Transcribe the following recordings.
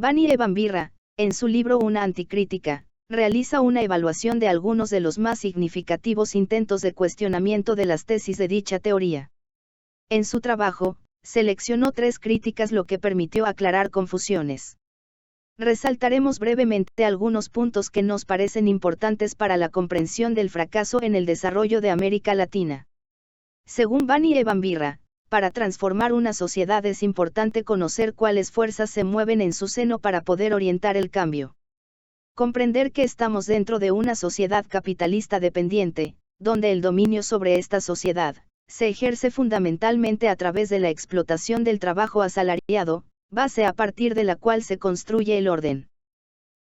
Bani Evan Birra, en su libro Una anticrítica, realiza una evaluación de algunos de los más significativos intentos de cuestionamiento de las tesis de dicha teoría. En su trabajo, seleccionó 3 críticas, lo que permitió aclarar confusiones. Resaltaremos brevemente algunos puntos que nos parecen importantes para la comprensión del fracaso en el desarrollo de América Latina. Según Bani Evan Birra, para transformar una sociedad es importante conocer cuáles fuerzas se mueven en su seno para poder orientar el cambio. Comprender que estamos dentro de una sociedad capitalista dependiente, donde el dominio sobre esta sociedad se ejerce fundamentalmente a través de la explotación del trabajo asalariado, base a partir de la cual se construye el orden.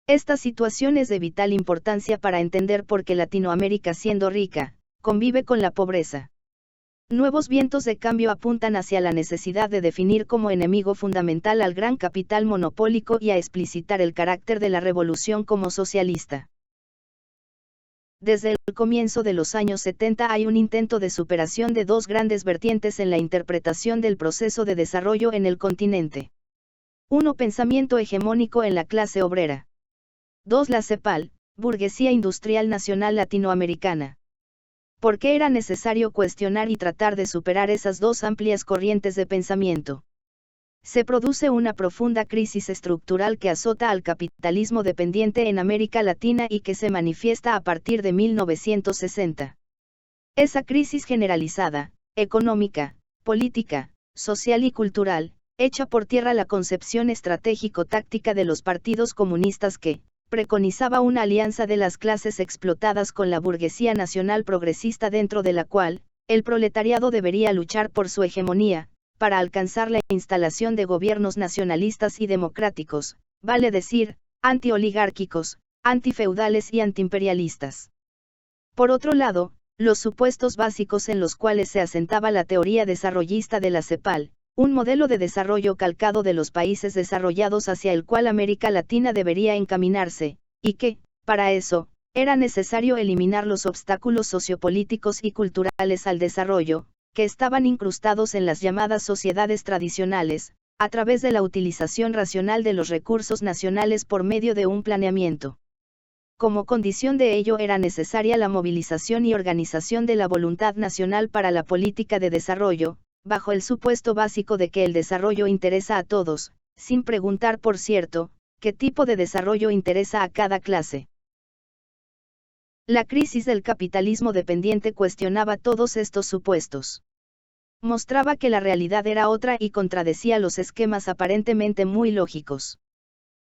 Esta situación es de vital importancia para entender por qué Latinoamérica, siendo rica, convive con la pobreza. Nuevos vientos de cambio apuntan hacia la necesidad de definir como enemigo fundamental al gran capital monopólico y a explicitar el carácter de la revolución como socialista. Desde el comienzo de los años 70 hay un intento de superación de 2 grandes vertientes en la interpretación del proceso de desarrollo en el continente. 1. Pensamiento hegemónico en la clase obrera. 2. La CEPAL, burguesía industrial nacional latinoamericana. ¿Por qué era necesario cuestionar y tratar de superar esas 2 amplias corrientes de pensamiento? Se produce una profunda crisis estructural que azota al capitalismo dependiente en América Latina y que se manifiesta a partir de 1960. Esa crisis generalizada, económica, política, social y cultural, echa por tierra la concepción estratégico-táctica de los partidos comunistas que preconizaba una alianza de las clases explotadas con la burguesía nacional progresista, dentro de la cual el proletariado debería luchar por su hegemonía, para alcanzar la instalación de gobiernos nacionalistas y democráticos, vale decir, antioligárquicos, antifeudales y antiimperialistas. Por otro lado, los supuestos básicos en los cuales se asentaba la teoría desarrollista de la CEPAL, un modelo de desarrollo calcado de los países desarrollados hacia el cual América Latina debería encaminarse, y que, para eso, era necesario eliminar los obstáculos sociopolíticos y culturales al desarrollo, que estaban incrustados en las llamadas sociedades tradicionales, a través de la utilización racional de los recursos nacionales por medio de un planeamiento. Como condición de ello era necesaria la movilización y organización de la voluntad nacional para la política de desarrollo, bajo el supuesto básico de que el desarrollo interesa a todos, sin preguntar, por cierto, qué tipo de desarrollo interesa a cada clase. La crisis del capitalismo dependiente cuestionaba todos estos supuestos. Mostraba que la realidad era otra y contradecía los esquemas aparentemente muy lógicos.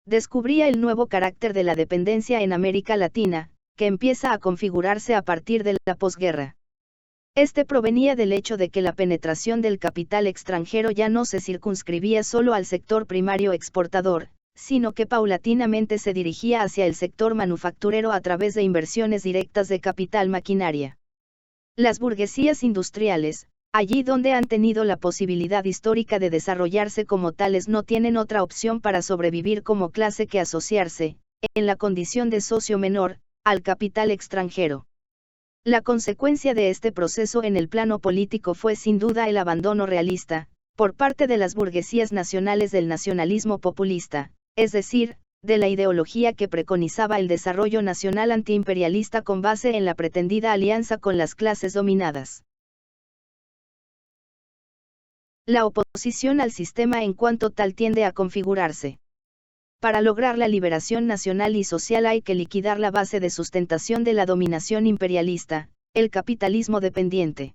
Descubría el nuevo carácter de la dependencia en América Latina, que empieza a configurarse a partir de la posguerra. Este provenía del hecho de que la penetración del capital extranjero ya no se circunscribía solo al sector primario exportador, sino que paulatinamente se dirigía hacia el sector manufacturero a través de inversiones directas de capital maquinaria. Las burguesías industriales, allí donde han tenido la posibilidad histórica de desarrollarse como tales, no tienen otra opción para sobrevivir como clase que asociarse, en la condición de socio menor, al capital extranjero. La consecuencia de este proceso en el plano político fue sin duda el abandono realista, por parte de las burguesías nacionales, del nacionalismo populista, es decir, de la ideología que preconizaba el desarrollo nacional antiimperialista con base en la pretendida alianza con las clases dominadas. La oposición al sistema en cuanto tal tiende a configurarse. Para lograr la liberación nacional y social hay que liquidar la base de sustentación de la dominación imperialista, el capitalismo dependiente.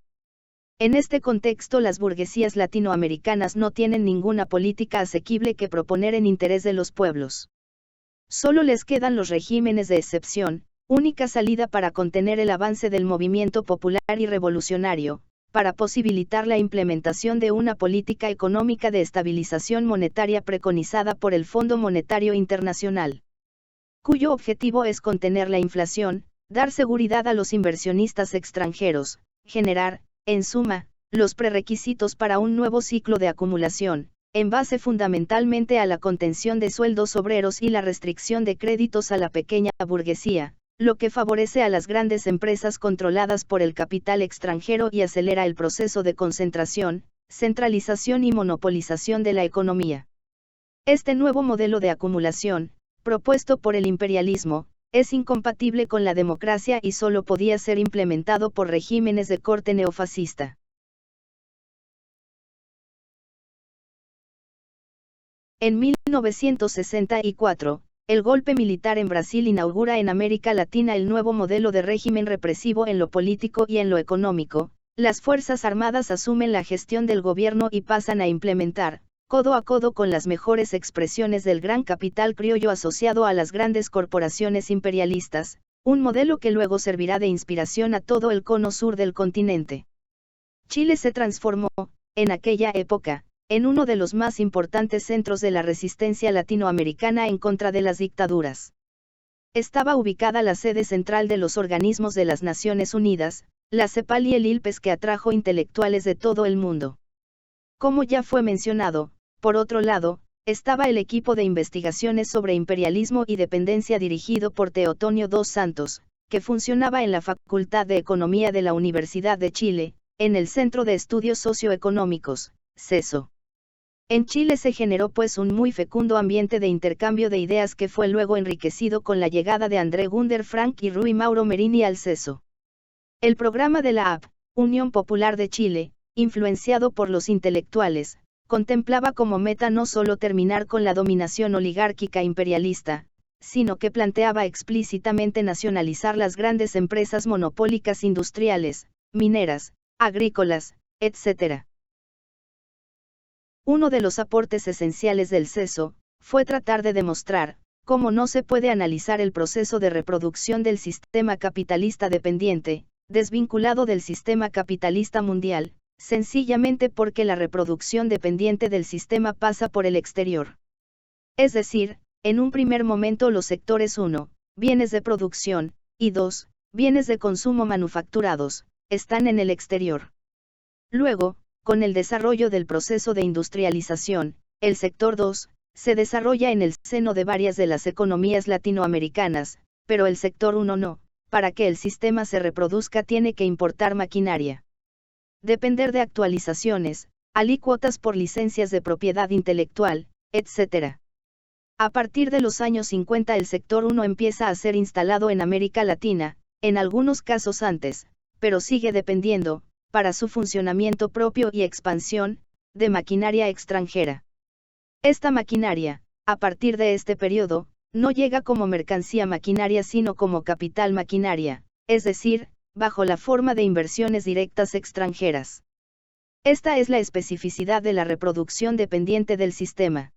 En este contexto, las burguesías latinoamericanas no tienen ninguna política asequible que proponer en interés de los pueblos. Solo les quedan los regímenes de excepción, única salida para contener el avance del movimiento popular y revolucionario, para posibilitar la implementación de una política económica de estabilización monetaria preconizada por el Fondo Monetario Internacional, cuyo objetivo es contener la inflación, dar seguridad a los inversionistas extranjeros, generar, en suma, los prerequisitos para un nuevo ciclo de acumulación, en base fundamentalmente a la contención de sueldos obreros y la restricción de créditos a la pequeña burguesía, lo que favorece a las grandes empresas controladas por el capital extranjero y acelera el proceso de concentración, centralización y monopolización de la economía. Este nuevo modelo de acumulación, propuesto por el imperialismo, es incompatible con la democracia y solo podía ser implementado por regímenes de corte neofascista. En 1964, el golpe militar en Brasil inaugura en América Latina el nuevo modelo de régimen represivo en lo político y en lo económico. Las Fuerzas Armadas asumen la gestión del gobierno y pasan a implementar, codo a codo con las mejores expresiones del gran capital criollo asociado a las grandes corporaciones imperialistas, un modelo que luego servirá de inspiración a todo el cono sur del continente. Chile se transformó, en aquella época, en uno de los más importantes centros de la resistencia latinoamericana en contra de las dictaduras. Estaba ubicada la sede central de los organismos de las Naciones Unidas, la CEPAL y el ILPES, que atrajo intelectuales de todo el mundo. Como ya fue mencionado, por otro lado, estaba el equipo de investigaciones sobre imperialismo y dependencia dirigido por Teotonio dos Santos, que funcionaba en la Facultad de Economía de la Universidad de Chile, en el Centro de Estudios Socioeconómicos, CESO. En Chile se generó pues un muy fecundo ambiente de intercambio de ideas que fue luego enriquecido con la llegada de André Gunder Frank y Rui Mauro Merini al CESO. El programa de la AP, Unión Popular de Chile, influenciado por los intelectuales, contemplaba como meta no solo terminar con la dominación oligárquica imperialista, sino que planteaba explícitamente nacionalizar las grandes empresas monopólicas industriales, mineras, agrícolas, etc. Uno de los aportes esenciales del CESO, fue tratar de demostrar, cómo no se puede analizar el proceso de reproducción del sistema capitalista dependiente, desvinculado del sistema capitalista mundial, sencillamente porque la reproducción dependiente del sistema pasa por el exterior. Es decir, en un primer momento los sectores 1, bienes de producción, y 2, bienes de consumo manufacturados, están en el exterior. Luego, con el desarrollo del proceso de industrialización, el sector 2, se desarrolla en el seno de varias de las economías latinoamericanas, pero el sector 1 no. Para que el sistema se reproduzca tiene que importar maquinaria. Depender de actualizaciones, alícuotas por licencias de propiedad intelectual, etc. A partir de los años 50 el sector 1 empieza a ser instalado en América Latina, en algunos casos antes, pero sigue dependiendo, para su funcionamiento propio y expansión, de maquinaria extranjera. Esta maquinaria, a partir de este periodo, no llega como mercancía maquinaria sino como capital maquinaria, es decir, bajo la forma de inversiones directas extranjeras. Esta es la especificidad de la reproducción dependiente del sistema.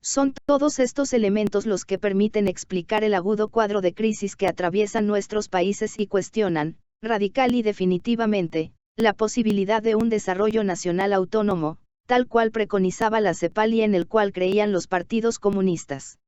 Son todos estos elementos los que permiten explicar el agudo cuadro de crisis que atraviesan nuestros países y cuestionan, radical y definitivamente, la posibilidad de un desarrollo nacional autónomo, tal cual preconizaba la CEPAL y en el cual creían los partidos comunistas.